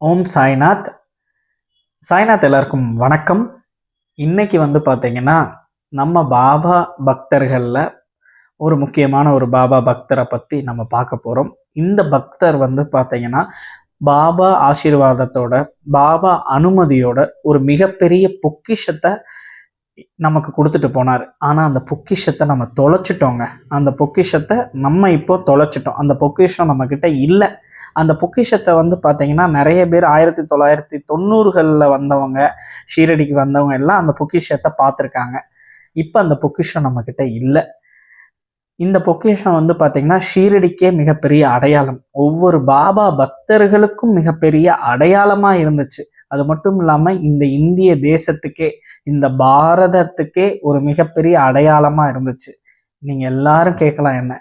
ஓம் சாய்நாத். சாய்நாத் எல்லாருக்கும் வணக்கம். இன்னைக்கு பார்த்தீங்கன்னா நம்ம பாபா பக்தர்களில் ஒரு முக்கியமான ஒரு பாபா பக்தரை பற்றி நம்ம பார்க்க போகிறோம். இந்த பக்தர் பார்த்தீங்கன்னா பாபா ஆசீர்வாதத்தோட, பாபா அனுமதியோட ஒரு மிகப்பெரிய பொக்கிஷத்தை நமக்கு கொடுத்துட்டு போனார். ஆனால் அந்த பொக்கிஷத்தை நம்ம தொலைச்சிட்டோங்க. அந்த பொக்கிஷத்தை நம்ம இப்போ தொலைச்சிட்டோம். அந்த பொக்கிஷம் நம்மக்கிட்ட இல்லை. அந்த பொக்கிஷத்தை பார்த்தீங்கன்னா நிறைய பேர் 1990களில் வந்தவங்க, ஷீரடிக்கு வந்தவங்க எல்லாம் அந்த பொக்கிஷத்தை பார்த்துருக்காங்க. இப்போ அந்த பொக்கிஷம் நம்மக்கிட்ட இல்லை. இந்த பொக்கிஷம் பார்த்தீங்கன்னா ஷீரடிக்கே மிகப்பெரிய அடையாளம். ஒவ்வொரு பாபா பக்தர்களுக்கும் மிகப்பெரிய அடையாளமாக இருந்துச்சு. அது மட்டும் இல்லாமல் இந்த இந்திய தேசத்துக்கே, இந்த பாரதத்துக்கே ஒரு மிகப்பெரிய அடையாளமாக இருந்துச்சு. நீங்கள் எல்லாரும் கேட்கலாம், என்ன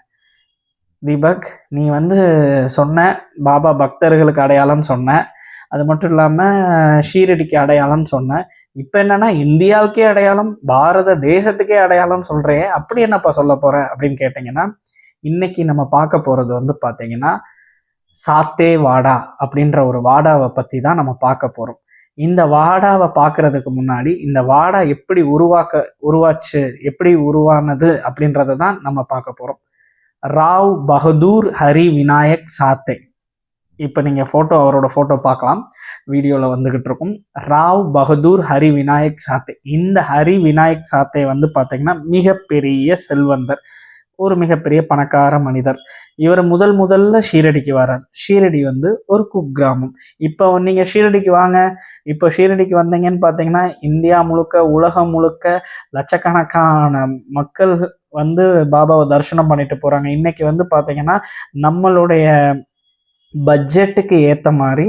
தீபக் நீ சொன்ன பாபா பக்தர்களுக்கு அடையாளம் சொன்ன, அது மட்டும் இல்லாமல் ஷீரடிக்கு அடையாளம்னு சொன்னேன், இப்போ என்னன்னா இந்தியாவுக்கே அடையாளம், பாரத தேசத்துக்கே அடையாளம்னு சொல்கிறேன், அப்படி என்னப்பா சொல்ல போகிறேன் அப்படின்னு கேட்டிங்கன்னா, இன்னைக்கு நம்ம பார்க்க போகிறது பார்த்தீங்கன்னா சாத்தே வாடா அப்படின்ற ஒரு வாடாவை பற்றி தான் நம்ம பார்க்க போகிறோம். இந்த வாடாவை பார்க்கறதுக்கு முன்னாடி இந்த வாடா எப்படி உருவாச்சு, எப்படி உருவானது அப்படின்றத தான் நம்ம பார்க்க போகிறோம். ராவ் பகதூர் ஹரி விநாயக் சாத்தே. இப்போ நீங்கள் அவரோட ஃபோட்டோ பார்க்கலாம், வீடியோவில் வந்துக்கிட்டு இருக்கும். ராவ் பகதூர் ஹரி விநாயக் சாத்தே. இந்த ஹரி விநாயக் சாத்தே பார்த்தீங்கன்னா மிகப்பெரிய செல்வந்தர், ஒரு மிகப்பெரிய பணக்கார மனிதர். இவர் முதல்ல ஷீரடிக்கு வரார். ஷீரடி ஒரு குக்கிராமம். இப்போ நீங்கள் ஷீரடிக்கு வாங்க. இப்போ ஷீரடிக்கு வந்தீங்கன்னு பார்த்தீங்கன்னா இந்தியா முழுக்க, உலகம் முழுக்க லட்சக்கணக்கான மக்கள் பாபாவை தரிசனம் பண்ணிட்டு போகிறாங்க. இன்னைக்கு பார்த்தீங்கன்னா நம்மளுடைய பட்ஜெட்டுக்கு ஏற்ற மாதிரி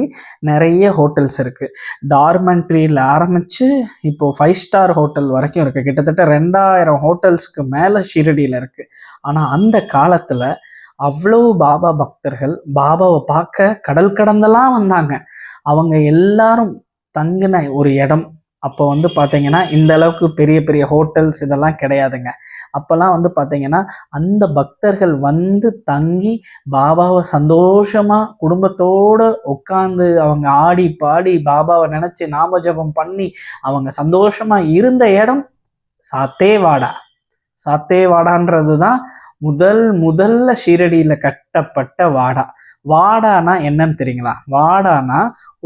நிறைய ஹோட்டல்ஸ் இருக்குது. டார்மெண்ட்ரியில் ஆரம்பித்து இப்போது 5 ஸ்டார் ஹோட்டல் வரைக்கும் இருக்குது. கிட்டத்தட்ட 2000 ஹோட்டல்ஸ்க்கு மேலே ஷீரடியில் இருக்குது. ஆனால் அந்த காலத்தில் அவ்வளோ பாபா பக்தர்கள் பாபாவை பார்க்க கடல் கடந்தெல்லாம் வந்தாங்க. அவங்க எல்லாரும் தங்கின ஒரு இடம் அப்போ பார்த்தீங்கன்னா இந்த அளவுக்கு பெரிய பெரிய ஹோட்டல்ஸ் இதெல்லாம் கிடையாதுங்க. அப்போல்லாம் பார்த்தீங்கன்னா அந்த பக்தர்கள் தங்கி பாபாவை சந்தோஷமாக குடும்பத்தோடு உட்காந்து அவங்க ஆடி பாடி பாபாவை நினச்சி நாமஜபம் பண்ணி அவங்க சந்தோஷமாக இருந்த இடம் சாத்தேவாடா. சாத்தேவாடான்றது தான் முதல்ல ஷீரடியில் கட்டப்பட்ட வாடா. வாடானா என்னன்னு தெரியுங்களா? வாடானா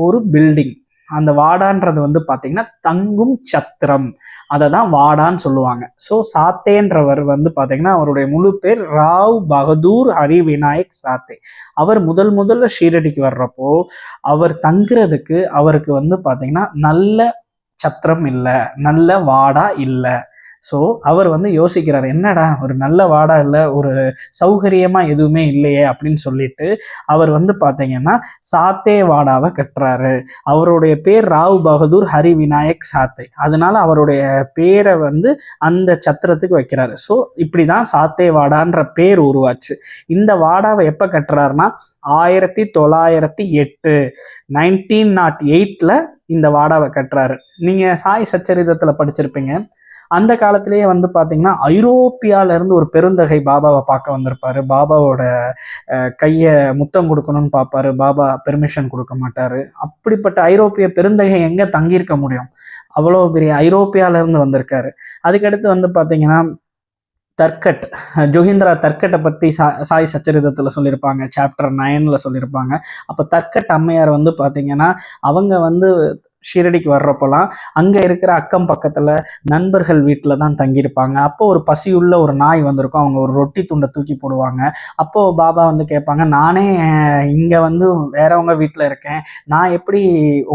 ஒரு பில்டிங். அந்த வாடான்றது பார்த்தீங்கன்னா தங்கும் சத்திரம், அதை தான் வாடான்னு சொல்லுவாங்க. ஸோ சாத்தேன்றவர் பார்த்தீங்கன்னா அவருடைய முழு பேர் ராவ் பகதூர் ஹரி விநாயக் சாத்தே. அவர் முதல்ல ஷீரடிக்கு வர்றப்போ அவர் தங்குறதுக்கு அவருக்கு பார்த்தீங்கன்னா நல்ல சத்திரம் இல்லை, நல்ல வாடா இல்லை. ஸோ அவர் யோசிக்கிறார், என்னடா ஒரு நல்ல வாடா இல்லை, ஒரு சௌகரியமாக எதுவுமே இல்லையே அப்படின்னு சொல்லிட்டு அவர் பார்த்தீங்கன்னா சாத்தே வாடாவை கட்டுறாரு. அவருடைய பேர் ராவ் பகதூர் ஹரி விநாயக் சாத்தே, அதனால அவருடைய பேரை அந்த சத்திரத்துக்கு வைக்கிறாரு. ஸோ இப்படி தான் சாத்தே வாடான்ற பேர் உருவாச்சு. இந்த வாடாவை எப்போ கட்டுறாருன்னா 1908 1908 இந்த வாடாவை கட்டுறாரு. நீங்கள் சாய் சச்சரிதத்தில் படிச்சிருப்பீங்க. அந்த காலத்திலேயே பார்த்தீங்கன்னா ஐரோப்பியாவிலேருந்து ஒரு பெருந்தகை பாபாவை பார்க்க வந்திருப்பாரு. பாபாவோட கையை முத்தம் கொடுக்கணும்னு பார்ப்பாரு. பாபா பெர்மிஷன் கொடுக்க மாட்டார். அப்படிப்பட்ட ஐரோப்பிய பெருந்தகை எங்கே தங்கியிருக்க முடியும்? அவ்வளோ பெரிய ஐரோப்பியாவிலேருந்து வந்திருக்காரு. அதுக்கடுத்து பார்த்தீங்கன்னா தர்கட், ஜோகிந்திரா தர்கட்டை பற்றி சாய் சச்சரிதத்தில் சொல்லியிருப்பாங்க, சாப்டர் 9 சொல்லியிருப்பாங்க. அப்போ தர்கட் அம்மையார் பார்த்தீங்கன்னா அவங்க ஷீரடிக்கு வர்றப்போலாம் அங்கே இருக்கிற அக்கம் பக்கத்தில் நண்பர்கள் வீட்டில் தான் தங்கியிருப்பாங்க. அப்போ ஒரு பசியுள்ள ஒரு நாய் வந்திருக்கும். அவங்க ஒரு ரொட்டி துண்டை தூக்கி போடுவாங்க. அப்போது பாபா கேட்பாங்க, நானே இங்கே வேறவங்க வீட்டில் இருக்கேன், நான் எப்படி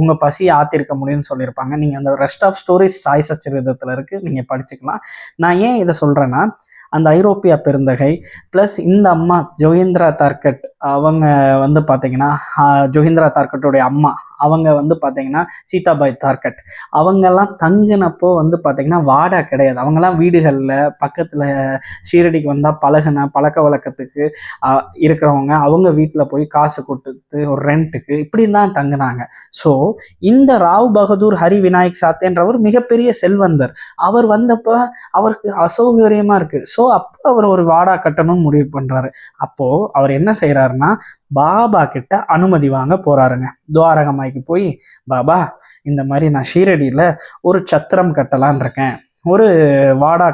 உங்கள் பசியை ஆற்றிருக்க முடியும்னு சொல்லியிருப்பாங்க. நீங்கள் அந்த ரெஸ்ட் ஆஃப் ஸ்டோரிஸ் சாய் சச்சரிதத்தில் இருக்குது, நீங்கள் படிச்சுக்கலாம். நான் ஏன் இதை சொல்கிறேன்னா, அந்த ஐரோப்பியா பெருந்தகை ப்ளஸ் இந்த அம்மா ஜோகிந்திரா தர்கட், அவங்க பார்த்தீங்கன்னா ஜோகிந்திரா தர்கட்டுடைய அம்மா, அவங்க பார்த்தீங்கன்னா சீதாபாய் தார்கட், அவங்கெல்லாம் தங்கினப்போ பார்த்தீங்கன்னா வாடா கிடையாது. அவங்கெல்லாம் வீடுகளில் பக்கத்தில் ஷீரடிக்கு வந்தால் பழக்க வழக்கத்துக்கு இருக்கிறவங்க அவங்க வீட்டில் போய் காசு கொடுத்து ஒரு ரெண்ட்டுக்கு இப்படி தான் தங்கினாங்க. ஸோ இந்த ராவ் பகதூர் ஹரி விநாயக் சாத்தேன்றவர் மிகப்பெரிய செல்வந்தர். அவர் வந்தப்போ அவருக்கு அசௌகரியமாக இருக்குது. ஸோ அப்போ அவர் ஒரு வாடா கட்டணும்னு முடிவு பண்ணுறாரு. அப்போது அவர் என்ன செய்கிறாருன்னா பாபா கிட்ட அனுமதி வாங்க போகிறாருங்க. துவாரகமாய்க்கு போய், பாபா இந்த மாதிரி நான் ஷீரடியில் ஒரு சத்திரம் கட்டலான் இருக்கேன், ஒரு வாடா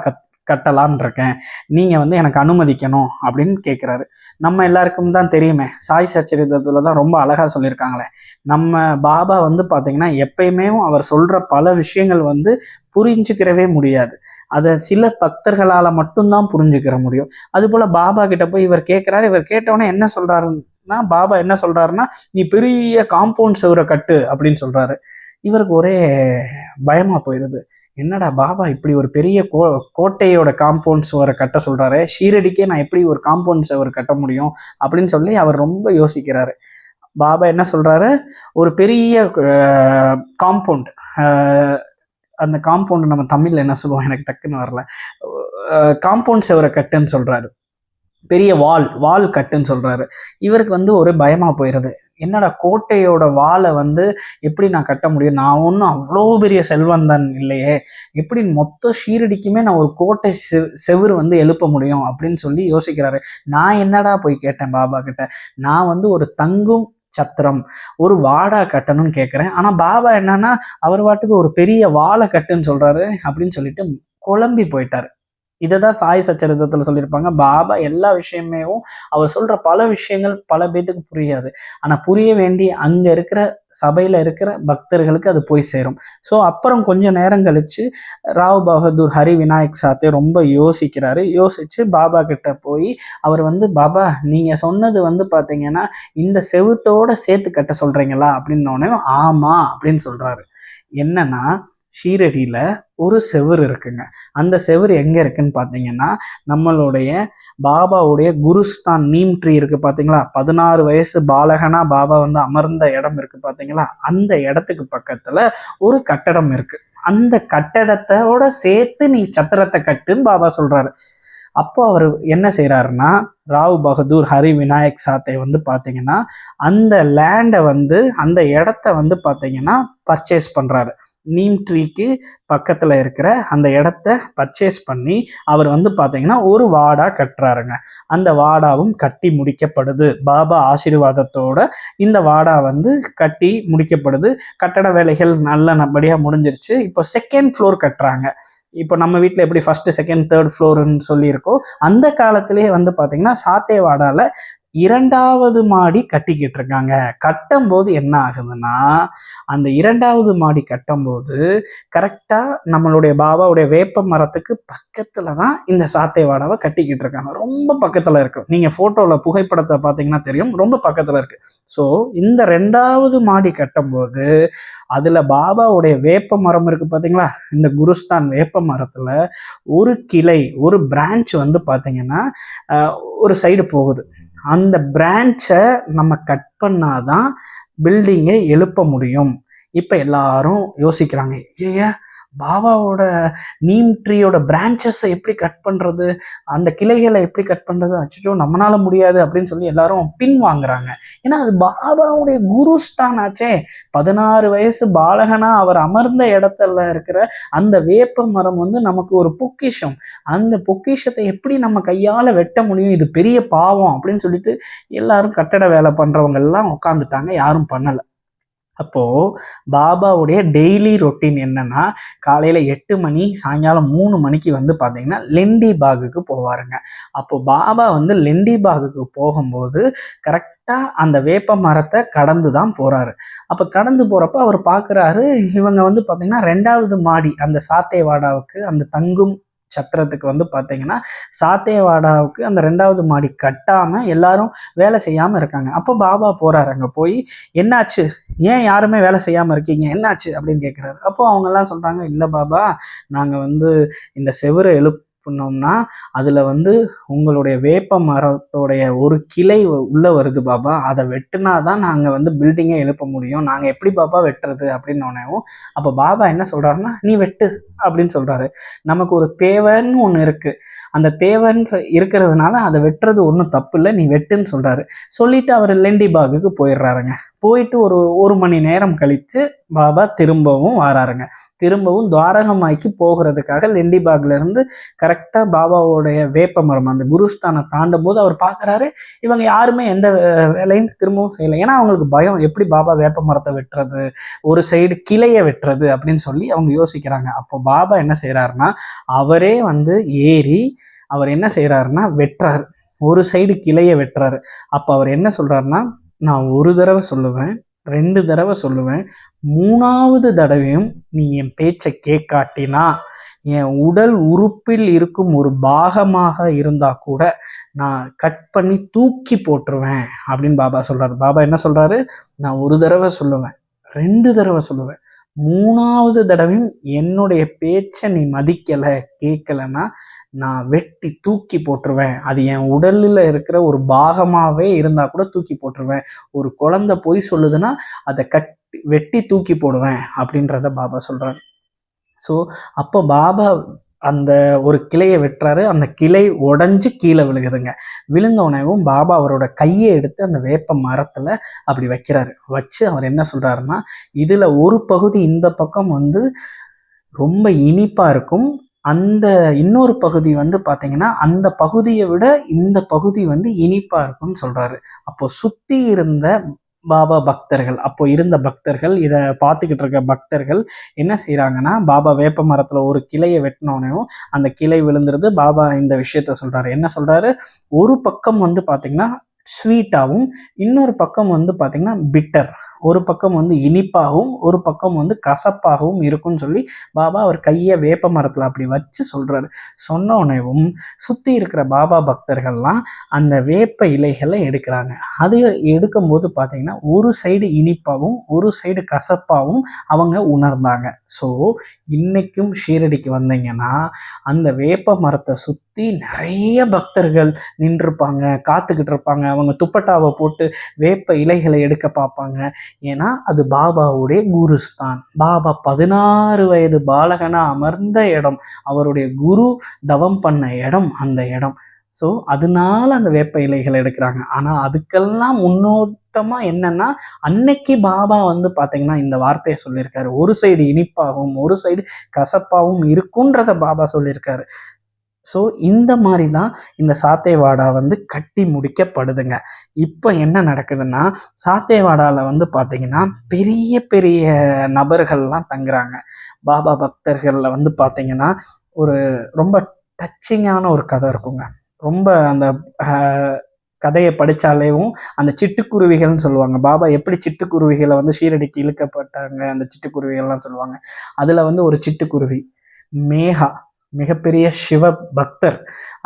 கட்டலான் இருக்கேன், நீங்கள் வந்து எனக்கு அனுமதிக்கணும் அப்படின்னு கேட்குறாரு. நம்ம எல்லாருக்கும் தான் தெரியுமே, சாய் சச்சரிதத்தில் தான் ரொம்ப அழகாக சொல்லியிருக்காங்களே, நம்ம பாபா வந்து பார்த்திங்கன்னா எப்பயுமே அவர் சொல்கிற பல விஷயங்கள் வந்து புரிஞ்சுக்கிறவே முடியாது. அதை சில பக்தர்களால் மட்டும்தான் புரிஞ்சுக்கிற முடியும். அதுபோல் பாபா கிட்ட போய் இவர் கேட்குறாரு. இவர் கேட்டவுடனே என்ன சொல்கிறாருன்னா, பாபா என்ன சொல்கிறாருன்னா, நீ பெரிய காம்பவுண்ட் செவரை கட்டு அப்படின்னு சொல்கிறாரு. இவருக்கு ஒரே பயமாக போயிடுது. என்னடா பாபா இப்படி ஒரு பெரிய கோட்டையோட காம்பவுண்ட் சுவரை கட்ட சொல்கிறாரு, ஷீரடிக்கே நான் எப்படி ஒரு காம்பவுண்ட் சுவர் கட்ட முடியும் அப்படின்னு சொல்லி அவர் ரொம்ப யோசிக்கிறாரு. பாபா என்ன சொல்கிறாரு, ஒரு பெரிய காம்பவுண்ட், அந்த காம்பவுண்டு நம்ம தமிழில் என்ன சொல்லுவோம் எனக்கு டக்குன்னு வரல, காம்பவுண்ட் சுவரை கட்டுன்னு சொல்கிறாரு, பெரிய வால் கட்டுன்னு சொல்கிறாரு. இவருக்கு வந்து ஒரு பயமாக போயிடுது. என்னடா கோட்டையோட வாலை வந்து எப்படி நான் கட்ட முடியும், நான் ஒன்றும் அவ்வளோ பெரிய செல்வந்தன் இல்லையே, எப்படி மொத்த ஷீரடிக்குமே நான் ஒரு கோட்டை செவுறு வந்து எழுப்ப முடியும் அப்படின்னு சொல்லி யோசிக்கிறாரு. நான் என்னடா போய் கேட்டேன் பாபா கிட்ட, நான் வந்து ஒரு தங்கும் சத்திரம், ஒரு வாடா கட்டணும்னு கேட்குறேன். ஆனால் பாபா என்னன்னா அவர் வாட்டுக்கு ஒரு பெரிய வாழை கட்டுன்னு சொல்கிறாரு அப்படின்னு சொல்லிட்டு குழம்பி போயிட்டார். இதை தான் சாய் சச்சரிதத்தில் சொல்லியிருப்பாங்க. பாபா எல்லா விஷயமே அவர் சொல்கிற பல விஷயங்கள் பல பேத்துக்கு புரியாது, ஆனால் புரிய வேண்டி அங்கே இருக்கிற சபையில் இருக்கிற பக்தர்களுக்கு அது போய் சேரும். ஸோ அப்புறம் கொஞ்சம் நேரம் கழித்து ராவ் பகதூர் ஹரி விநாயக் சாத்தே ரொம்ப யோசிக்கிறாரு. யோசித்து பாபா கிட்ட போய் அவர் வந்து, பாபா நீங்கள் சொன்னது வந்து பார்த்தீங்கன்னா இந்த செவுத்தோடு சேர்த்து கட்ட சொல்கிறீங்களா அப்படின்னோடனே ஆமாம் அப்படின்னு சொல்கிறாரு. என்னன்னா ஷீரடியில் ஒரு செவுரு இருக்குங்க. அந்த செவுரு எங்கே இருக்குன்னு பார்த்தீங்கன்னா நம்மளுடைய பாபாவுடைய குருஸ்தான் நீம் ட்ரீ இருக்குது பார்த்தீங்களா, 16 வயசு பாலகனா பாபா வந்து அமர்ந்த இடம் இருக்குது பார்த்தீங்களா, அந்த இடத்துக்கு பக்கத்தில் ஒரு கட்டடம் இருக்குது. அந்த கட்டடத்தோட சேர்த்து நீ சத்திரத்தை கட்டுன்னு பாபா சொல்கிறாரு. அப்போ அவர் என்ன செய்கிறாருன்னா, ராவ் பகதூர் ஹரி விநாயக் சாத்தை வந்து பார்த்தீங்கன்னா அந்த லேண்டை வந்து அந்த இடத்த வந்து பார்த்தீங்கன்னா பர்ச்சேஸ் பண்ணுறாரு. நீம் ட்ரீக்கு பக்கத்தில் இருக்கிற அந்த இடத்த பர்ச்சேஸ் பண்ணி அவர் வந்து பார்த்தீங்கன்னா ஒரு வாடா கட்டுறாருங்க. அந்த வாடாவும் கட்டி முடிக்கப்படுது. பாபா ஆசீர்வாதத்தோட இந்த வாடா வந்து கட்டி முடிக்கப்படுது. கட்டட வேலைகள் நல்லபடியாக முடிஞ்சிருச்சு. இப்போ செகண்ட் ஃப்ளோர் கட்டுறாங்க. இப்போ நம்ம வீட்டில் எப்படி ஃபர்ஸ்ட் செகண்ட் தேர்ட் ஃப்ளோர்னு சொல்லியிருக்கோம், அந்த காலத்திலேயே வந்து பார்த்தீங்கன்னா சாத்தேவாடால 2வது மாடி கட்டிக்கிட்டு இருக்காங்க. கட்டும்போது என்ன ஆகுதுன்னா, அந்த 2வது மாடி கட்டும்போது கரெக்டாக நம்மளுடைய பாபாவுடைய வேப்ப மரத்துக்கு பக்கத்தில் தான் இந்த சாத்தேவாடாவை கட்டிக்கிட்டு இருக்காங்க. ரொம்ப பக்கத்தில் இருக்கு. நீங்கள் ஃபோட்டோவில் புகைப்படத்தை பார்த்தீங்கன்னா தெரியும், ரொம்ப பக்கத்தில் இருக்கு. ஸோ இந்த 2வது மாடி கட்டும்போது அதில் பாபாவுடைய வேப்ப மரம் இருக்குது பார்த்தீங்களா, இந்த குருஸ்தான் வேப்ப மரத்தில் ஒரு கிளை, ஒரு பிரான்ச் வந்து பார்த்தீங்கன்னா ஒரு சைடு போகுது. அந்த பிரான்ச்சை நம்ம கட் பண்ணாதான் பில்டிங்கை எழுப்ப முடியும். இப்போ எல்லாரும் யோசிக்கிறாங்க, ஏன் பாபாவோட நீம் ட்ரீயோட பிரான்ச்சஸை எப்படி கட் பண்ணுறது, அந்த கிளைகளை எப்படி கட் பண்ணுறது, அச்சோ நம்மளால முடியாது அப்படின்னு சொல்லி எல்லாரும் பின் வாங்குறாங்க. ஏன்னா அது பாபாவுடைய குருஸ்தான் ஆச்சே. 16 வயசு பாலகனா அவர் அமர்ந்த இடத்துல இருக்கிற அந்த வேப்ப மரம் வந்து நமக்கு ஒரு பொக்கிஷம். அந்த பொக்கிஷத்தை எப்படி நம்ம கையால் வெட்ட முடியும், இது பெரிய பாவம் அப்படின்னு சொல்லிட்டு எல்லாரும் கட்டட வேலை பண்ணுறவங்க எல்லாம் உட்காந்துட்டாங்க, யாரும் பண்ணலை. அப்போது பாபாவுடைய டெய்லி ரொட்டீன் என்னன்னா, காலையில் 8 மணி சாயங்காலம் 3 மணிக்கு வந்து பார்த்தீங்கன்னா லெண்டி பாகுக்கு போவாருங்க. அப்போது பாபா வந்து லெண்டி பாகுக்கு போகும்போது கரெக்டாக அந்த வேப்ப மரத்தை கடந்து தான் போகிறாரு. அப்போ கடந்து போகிறப்ப அவர் பார்க்குறாரு, இவங்க வந்து பார்த்திங்கன்னா 2வது மாடி அந்த சாத்தேவாடாவுக்கு அந்த தங்கும் சத்திரத்துக்கு வந்து பார்த்தீங்கன்னா சாத்தேவாடாவுக்கு அந்த 2வது மாடி கட்டாமல் எல்லாரும் வேலை செய்யாமல் இருக்காங்க. அப்போ பாபா போகிறாரு. அங்கே போய் என்னாச்சு, ஏன் யாருமே வேலை செய்யாமல் இருக்கீங்க, என்னாச்சு அப்படின்னு கேட்குறாரு. அப்போ அவங்கெல்லாம் சொல்கிறாங்க, இல்லை பாபா நாங்கள் வந்து இந்த செவுரை எழுப்பினோம்னா அதில் வந்து உங்களுடைய வேப்ப மரத்தோடைய ஒரு கிளை உள்ளே வருது பாபா, அதை வெட்டினா தான் நாங்கள் வந்து பில்டிங்கை எழுப்ப முடியும், நாங்கள் எப்படி பாபா வெட்டுறது அப்படின்னோடனேவும் அப்போ பாபா என்ன சொல்கிறாருன்னா, நீ வெட்டு அப்படின்னு சொல்கிறாரு. நமக்கு ஒரு தேவைன்னு ஒன்று இருக்குது, அந்த தேவைன்ற இருக்கிறதுனால அதை வெட்டுறது ஒன்றும் தப்பு இல்லை, நீ வெட்டுன்னு சொல்கிறாரு. சொல்லிவிட்டு அவர் லெண்டி பாகுக்கு போயிடுறாருங்க. போயிட்டு ஒரு மணி நேரம் கழித்து பாபா திரும்பவும் வராருங்க. திரும்பவும் துவாரகமாய்க்கு போகிறதுக்காக லெண்டிபாக்ல இருந்து கரெக்டா பாபாவுடைய வேப்ப மரம் அந்த குருஸ்தானை தாண்டும் போது அவர் பார்க்குறாரு, இவங்க யாருமே எந்த வேலையும் திரும்பவும் செய்யலை. ஏன்னா அவங்களுக்கு பயம், எப்படி பாபா வேப்ப மரத்தை வெட்டுறது, ஒரு சைடு கிளைய வெட்டுறது அப்படின்னு சொல்லி அவங்க யோசிக்கிறாங்க. அப்போ பாபா என்ன செய்யறாருன்னா, அவரே வந்து ஏறி அவர் என்ன செய்யறாருன்னா வெட்டுறாரு, ஒரு சைடு கிளைய வெட்டுறாரு. அப்போ அவர் என்ன சொல்றாருன்னா, நான் ஒரு தடவை சொல்லுவேன், 2 தடவை சொல்லுவேன், 3வது தடவையும் நீ என் பேச்சை கேட்காட்டினா என் உடல் உறுப்பில் இருக்கும் ஒரு பாகமாக இருந்தா கூட நான் கட் பண்ணி தூக்கி போட்டுருவேன் அப்படின்னு பாபா சொல்றாரு. பாபா என்ன சொல்றாரு, நான் ஒரு தடவை சொல்லுவேன், 2 தடவை சொல்லுவேன், 3வது தடவையும் என்னுடைய பேச்சை நீ மதிக்கலை கேட்கலைன்னா நான் வெட்டி தூக்கி போட்டுருவேன். அது என் உடலில் இருக்கிற ஒரு பாகமாகவே இருந்தால் கூட தூக்கி போட்டுருவேன். ஒரு குழந்தை பொய் சொல்லுதுன்னா அதை வெட்டி தூக்கி போடுவேன் அப்படின்றத பாபா சொல்கிறார். ஸோ அப்போ பாபா அந்த ஒரு கிளையை வெட்டுறாரு, அந்த கிளை உடஞ்சி கீழே விழுகுதுங்க. விழுந்தோடனேவும் பாபா அவரோட கையை எடுத்து அந்த வேப்ப மரத்தில் அப்படி வைக்கிறாரு. வச்சு அவர் என்ன சொல்கிறாருன்னா, இதில் ஒரு பகுதி இந்த பக்கம் வந்து ரொம்ப இனிப்பாக இருக்கும், அந்த இன்னொரு பகுதி வந்து பார்த்தீங்கன்னா அந்த பகுதியை விட இந்த பகுதி வந்து இனிப்பாக இருக்கும்னு சொல்கிறாரு. அப்போ சுற்றி இருந்த பாபா பக்தர்கள், அப்போ இருந்த பக்தர்கள், இதை பார்த்துக்கிட்டு இருக்க பக்தர்கள் என்ன செய்கிறாங்கன்னா, பாபா வேப்ப மரத்தில் ஒரு கிளையை வெட்டினோடனேயும் அந்த கிளை விழுந்துருது. பாபா இந்த விஷயத்த சொல்கிறாரு. என்ன சொல்கிறாரு, ஒரு பக்கம் வந்து பார்த்தீங்கன்னா ஸ்வீட்டாகவும், இன்னொரு பக்கம் வந்து பார்த்தீங்கன்னா பிட்டர், ஒரு பக்கம் வந்து இனிப்பாகவும் ஒரு பக்கம் வந்து கசப்பாகவும் இருக்கும்னு சொல்லி பாபா அவர் கையை வேப்ப மரத்தில் அப்படி வச்சு சொல்கிறாரு. சொன்னோடனேவும் சுற்றி இருக்கிற பாபா பக்தர்கள்லாம் அந்த வேப்ப இலைகளை எடுக்கிறாங்க. அது எடுக்கும்போது பார்த்தீங்கன்னா ஒரு சைடு இனிப்பாகவும் ஒரு சைடு கசப்பாகவும் அவங்க உணர்ந்தாங்க. ஸோ இன்னைக்கும் ஷீரடிக்கு வந்தீங்கன்னா அந்த வேப்ப மரத்தை சுற்றி நிறைய பக்தர்கள் நின்றுப்பாங்க, காத்துக்கிட்டு இருப்பாங்க. அவங்க துப்பட்டாவை போட்டு வேப்ப இலைகளை எடுக்க பார்ப்பாங்க. ஏன்னா அது பாபாவுடைய குருஸ்தான். பாபா 16 வயது பாலகனா அமர்ந்த இடம், அவருடைய குரு தவம் பண்ண இடம் அந்த இடம். ஸோ அதனால அந்த வேப்ப இலைகளை எடுக்கிறாங்க. ஆனால் அதுக்கெல்லாம் முன்னோட்டமாக என்னன்னா, அன்னைக்கு பாபா வந்து பார்த்தீங்கன்னா இந்த வார்த்தையை சொல்லியிருக்காரு, ஒரு சைடு இனிப்பாகவும் ஒரு சைடு கசப்பாகவும் இருக்குன்றத பாபா சொல்லியிருக்காரு. ஸோ இந்த மாதிரி தான் இந்த சாத்தேவாடா வந்து கட்டி முடிக்கப்படுதுங்க. இப்போ என்ன நடக்குதுன்னா, சாத்தேவாடாவில் வந்து பார்த்தீங்கன்னா பெரிய பெரிய நபர்கள்லாம் தங்குறாங்க. பாபா பக்தர்களில் வந்து பார்த்தீங்கன்னா ஒரு ரொம்ப டச்சிங்கான ஒரு கதை இருக்குங்க. ரொம்ப அந்த கதையை படித்தாலேவும் அந்த சிட்டுக்குருவிகள்னு சொல்லுவாங்க. பாபா எப்படி சிட்டுக்குருவிகளை வந்து ஷீரடிக்கு இழுக்கப்பட்டாங்க, அந்த சிட்டுக்குருவிகள்லாம் சொல்லுவாங்க. அதில் வந்து ஒரு சிட்டுக்குருவி மேகா, மிகப்பெரிய சிவ பக்தர்.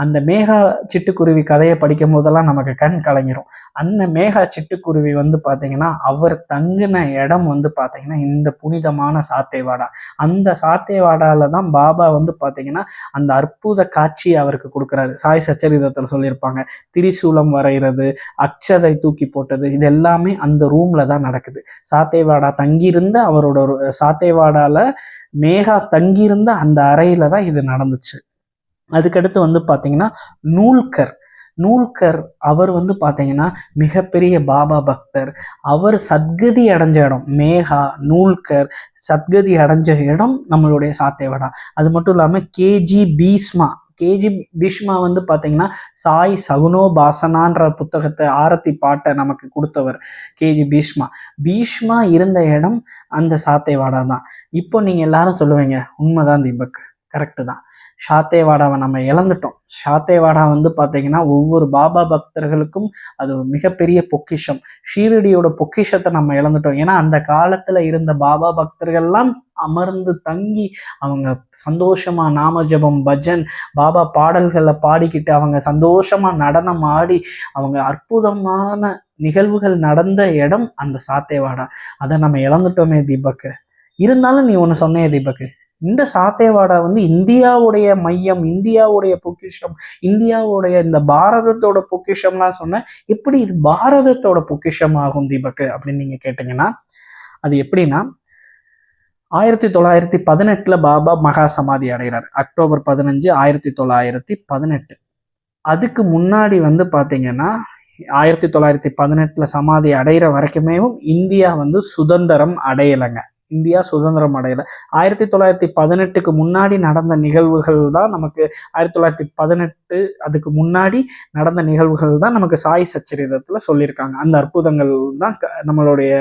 அந்த மேகா சிட்டுக்குருவி கதையை படிக்கும் போதெல்லாம் நமக்கு கண் கலங்கிரும். அந்த மேகா சிட்டுக்குருவி வந்து பார்த்தீங்கன்னா அவர் தங்கின இடம் வந்து பார்த்தீங்கன்னா இந்த புனிதமான சாத்தேவாடா. அந்த சாத்தேவாடால தான் பாபா வந்து பார்த்தீங்கன்னா அந்த அற்புத காட்சியை அவருக்கு கொடுக்குறாரு. சாய் சச்சரிதத்தில் சொல்லியிருப்பாங்க, திரிசூலம் வரைகிறது, அக்ஷதை தூக்கி போட்டது, இது எல்லாமே அந்த ரூம்ல தான் நடக்குது. சாத்தேவாடா தங்கியிருந்த அவரோட சாத்தேவாடால மேகா தங்கியிருந்த அந்த அறையில தான் இது நடந்துச்சு. அதுக்கடுத்து வந்து பார்த்தீங்கன்னா நூல்கர் அவர் வந்து பார்த்தீங்கன்னா மிகப்பெரிய பாபா பக்தர். அவர் சத்கதி அடைஞ்ச இடம் மேகா, நூல்கர் சத்கதி அடைஞ்ச இடம் நம்மளுடைய சாத்தேவாடா. அது மட்டும் இல்லாமல் கேஜி பீஷ்மா வந்து பார்த்தீங்கன்னா சாய் சகுனோ பாசனான்ற புத்தகத்தை ஆரத்தி பாட்டை நமக்கு கொடுத்தவர் கேஜி பீஷ்மா இருந்த இடம் அந்த சாத்தேவாடா தான். இப்போ நீங்கள் எல்லாரும் சொல்லுவீங்க, உண்மைதான் தீபக், கரெக்டு தான், சாத்தேவாடாவை நம்ம இழந்துட்டோம். சாத்தேவாடா வந்து பார்த்தீங்கன்னா ஒவ்வொரு பாபா பக்தர்களுக்கும் அது மிகப்பெரிய பொக்கிஷம். ஷீரடியோட பொக்கிஷத்தை நம்ம இழந்துட்டோம். ஏன்னா அந்த காலத்தில் இருந்த பாபா பக்தர்கள்லாம் அமர்ந்து தங்கி அவங்க சந்தோஷமா நாம ஜபம், பஜன், பாபா பாடல்களை பாடிக்கிட்டு அவங்க சந்தோஷமா நடனம் ஆடி அவங்க அற்புதமான நிகழ்வுகள் நடந்த இடம் அந்த சாத்தேவாடா. அதை நம்ம இழந்துட்டோமே தீபக். இருந்தாலும் நீ ஒன்று சொன்னே தீபக், இந்த சாத்தேவாடா வந்து இந்தியாவுடைய மையம், இந்தியாவுடைய பொக்கிஷம், இந்தியாவுடைய இந்த பாரதத்தோட பொக்கிஷம்லாம் சொன்னேன். எப்படி இது பாரதத்தோட பொக்கிஷம் ஆகும் தீபக் அப்படின்னு நீங்க கேட்டீங்கன்னா, அது எப்படின்னா 1918 பாபா மகா சமாதி அடைகிறார். அக்டோபர் 15, 1918. அதுக்கு முன்னாடி வந்து பார்த்தீங்கன்னா 1918 சமாதி அடைகிற வரைக்குமே இந்தியா வந்து சுதந்திரம் அடையலைங்க. இந்தியா சுதந்திரம் அடையலை. 1918க்கு முன்னாடி நடந்த நிகழ்வுகள் தான் நமக்கு 1918 அதுக்கு முன்னாடி நடந்த நிகழ்வுகள் தான் நமக்கு சாய் சச்சரிதத்தில் சொல்லியிருக்காங்க. அந்த அற்புதங்கள் தான் நம்மளுடைய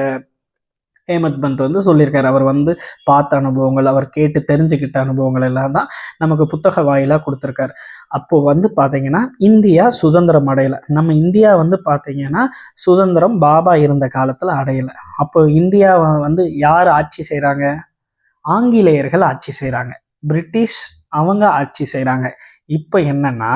ஹேமந்த் பந்த் வந்து சொல்லியிருக்காரு. அவர் வந்து பார்த்த அனுபவங்கள், அவர் கேட்டு தெரிஞ்சுக்கிட்ட அனுபவங்கள் எல்லாம் தான் நமக்கு புத்தக வாயிலாக கொடுத்துருக்காரு. அப்போ வந்து பார்த்தீங்கன்னா இந்தியா சுதந்திரம் அடையலை. நம்ம இந்தியா வந்து பார்த்தீங்கன்னா சுதந்திரம் பாபா இருந்த காலத்தில் அடையலை. அப்போ இந்தியாவை வந்து யார் ஆட்சி செய்கிறாங்க? ஆங்கிலேயர்கள் ஆட்சி செய்கிறாங்க. பிரிட்டிஷ் அவங்க ஆட்சி செய்கிறாங்க. இப்போ என்னன்னா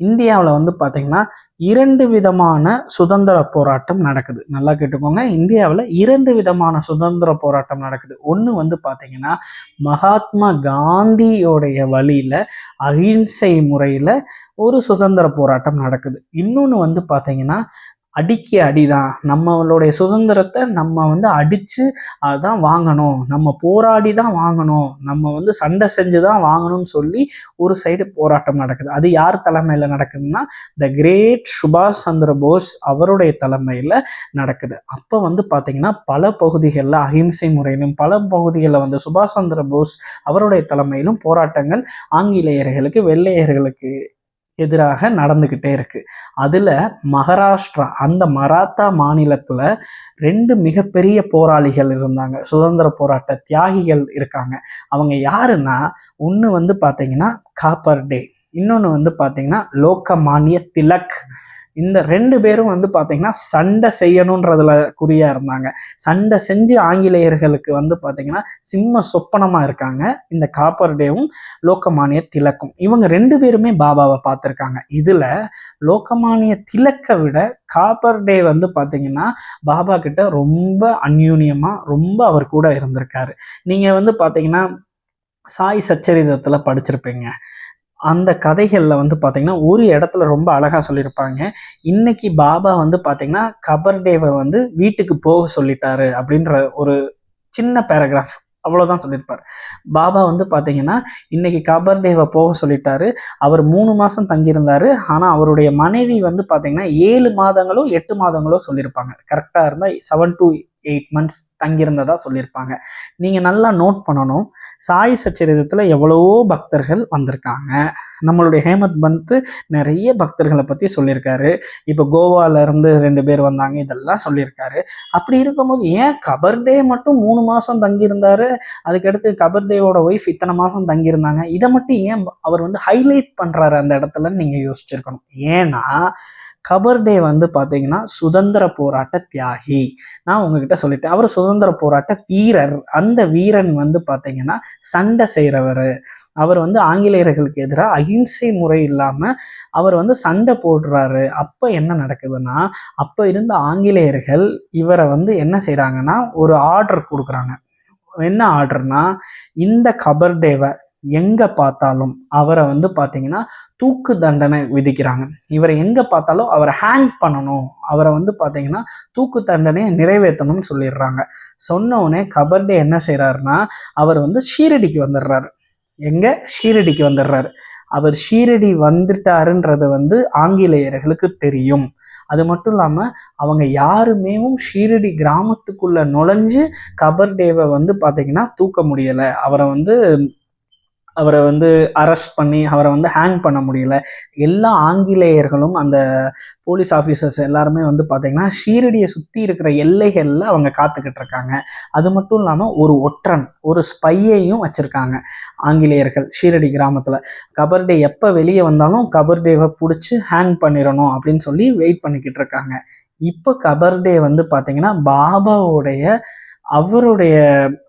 இந்தியாவில் வந்து பார்த்தீங்கன்னா 2 விதமான சுதந்திர போராட்டம் நடக்குது. நல்லா கேட்டுக்கோங்க, இந்தியாவில் 2 விதமான சுதந்திர போராட்டம் நடக்குது. ஒன்று வந்து பார்த்தீங்கன்னா மகாத்மா காந்தியோடைய வழியில் அகிம்சை முறையில் ஒரு சுதந்திர போராட்டம் நடக்குது. இன்னொன்று வந்து பார்த்தீங்கன்னா அடிக்க அடிதான், நம்மளுடைய சுதந்திரத்தை நம்ம வந்து அடித்து அதான் வாங்கணும், நம்ம போராடி தான் வாங்கணும், நம்ம வந்து சண்டை செஞ்சு தான் வாங்கணும்னு சொல்லி ஒரு சைடு போராட்டம் நடக்குது. அது யார் தலைமையில் நடக்குதுன்னா த கிரேட் சுபாஷ் சந்திர போஸ் அவருடைய தலைமையில் நடக்குது. அப்போ வந்து பார்த்தீங்கன்னா பல பகுதிகளில் அகிம்சை முறையிலும் பல பகுதிகளில் வந்து சுபாஷ் சந்திர போஸ் அவருடைய தலைமையிலும் போராட்டங்கள் ஆங்கிலேயர்களுக்கு வெள்ளையர்களுக்கு எதிராக நடந்துக்கிட்டே இருக்கு. அதில் மகாராஷ்டிரா அந்த மராத்தா மாநிலத்தில் 2 மிகப்பெரிய போராளிகள் இருந்தாங்க, சுதந்திர போராட்ட தியாகிகள் இருக்காங்க. அவங்க யாருன்னா ஒன்று வந்து பார்த்தீங்கன்னா காப்பர்டே, இன்னொன்று வந்து பார்த்தீங்கன்னா லோகமானிய திலக். இந்த 2 பேரும் வந்து பார்த்தீங்கன்னா சண்டை செய்யணுன்றதுல குறியா இருந்தாங்க. சண்டை செஞ்சு ஆங்கிலேயர்களுக்கு வந்து பார்த்தீங்கன்னா சிம்ம சொப்பனமாக இருக்காங்க இந்த காப்பர்டேவும் லோகமானிய திலக்கும். இவங்க 2 பேருமே பாபாவை பார்த்துருக்காங்க. இதில் லோகமானிய திலக்கை விட காப்பர்டே வந்து பார்த்தீங்கன்னா பாபா கிட்ட ரொம்ப அந்யூன்யமாக ரொம்ப அவர் கூட இருந்திருக்காரு. நீங்கள் வந்து பார்த்தீங்கன்னா சாய் சச்சரிதத்தில் படிச்சிருப்பீங்க. அந்த கதைகளில் வந்து பார்த்தீங்கன்னா ஒரு இடத்துல ரொம்ப அழகாக சொல்லியிருப்பாங்க. இன்னைக்கு பாபா வந்து பார்த்தீங்கன்னா கபர்டேவை வந்து வீட்டுக்கு போக சொல்லிட்டாரு அப்படின்ற ஒரு சின்ன பேராகிராஃப் அவ்வளோதான் சொல்லியிருப்பார். பாபா வந்து பார்த்தீங்கன்னா இன்னைக்கு கபர்டேவை போக சொல்லிட்டாரு. அவர் 3 மாதம் தங்கியிருந்தாரு. ஆனால் அவருடைய மனைவி வந்து பார்த்தீங்கன்னா 7 மாதங்களோ 8 மாதங்களோ சொல்லியிருப்பாங்க. கரெக்டாக இருந்தால் 7 to 8 months தங்கியிருந்ததா சொல்லியிருப்பாங்க. நீங்கள் நல்லா நோட் பண்ணணும், சாய் சச்சரிதத்தில் எவ்வளவோ பக்தர்கள் வந்திருக்காங்க. நம்மளுடைய ஹேமந்த் பந்த் நிறைய பக்தர்களை பற்றி சொல்லியிருக்காரு. இப்போ கோவாலேருந்து 2 பேர் வந்தாங்க, இதெல்லாம் சொல்லியிருக்காரு. அப்படி இருக்கும்போது ஏன் கபர்டே மட்டும் 3 மாதம் தங்கியிருந்தாரு, அதுக்கடுத்து கபர்தேவோட ஒய்ஃப் இத்தனை மாதம் தங்கியிருந்தாங்க, இதை மட்டும் ஏன் அவர் வந்து ஹைலைட் பண்ணுறாரு அந்த இடத்துலன்னு நீங்கள் யோசிச்சிருக்கணும். ஏன்னா கபர்டே வந்து பார்த்தீங்கன்னா சுதந்திர போராட்ட தியாகி. நான் உங்ககிட்ட சொல்லிட்டேன், அவர் சுதந்திர போராட்ட வீரர். அந்த வீரன் வந்து பார்த்தீங்கன்னா சண்டை செய்கிறவர். அவர் வந்து ஆங்கிலேயர்களுக்கு எதிராக அகிம்சை முறை இல்லாமல் அவர் வந்து சண்டை போடுறாரு. அப்போ என்ன நடக்குதுன்னா அப்போ இருந்த ஆங்கிலேயர்கள் இவரை வந்து என்ன செய்கிறாங்கன்னா ஒரு ஆர்டர் கொடுக்குறாங்க. என்ன ஆர்டர்னா இந்த கபர்டேவை எங்கே பார்த்தாலும் அவரை வந்து பார்த்தீங்கன்னா தூக்கு தண்டனை விதிக்கிறாங்க. இவரை எங்கே பார்த்தாலும் அவரை ஹேங் பண்ணணும், அவரை வந்து பார்த்தீங்கன்னா தூக்கு தண்டனையை நிறைவேற்றணும்னு சொல்லிடுறாங்க. சொன்னோடனே கபர்டே என்ன செய்கிறாருன்னா அவர் வந்து ஷீரடிக்கு வந்துடுறாரு. எங்கே? ஷீரடிக்கு வந்துடுறாரு. அவர் ஷீரடி வந்துட்டாருன்றது வந்து ஆங்கிலேயர்களுக்கு தெரியும். அது மட்டும் இல்லாமல் அவங்க யாருமே ஷீரடி கிராமத்துக்குள்ளே நுழைஞ்சு கபர்டேவை வந்து பார்த்தீங்கன்னா தூக்க முடியலை, அவரை வந்து அரெஸ்ட் பண்ணி அவரை வந்து ஹேங் பண்ண முடியல. எல்லா ஆங்கிலேயர்களும் அந்த போலீஸ் ஆஃபீஸர்ஸ் எல்லாருமே வந்து பார்த்தீங்கன்னா ஷீரடியை சுற்றி இருக்கிற எல்லைகளில் அவங்க காத்துக்கிட்டு இருக்காங்க. அது மட்டும் இல்லாமல் ஒரு ஒற்றன், ஒரு ஸ்பையையும் வச்சுருக்காங்க ஆங்கிலேயர்கள் ஷீரடி கிராமத்தில். கபர்டே எப்போ வெளியே வந்தாலும் கபர்டேவை பிடிச்சி ஹேங் பண்ணிடணும் அப்படின்னு சொல்லி வெயிட் பண்ணிக்கிட்டு இருக்காங்க. இப்போ கபர்டே வந்து பார்த்தீங்கன்னா அவருடைய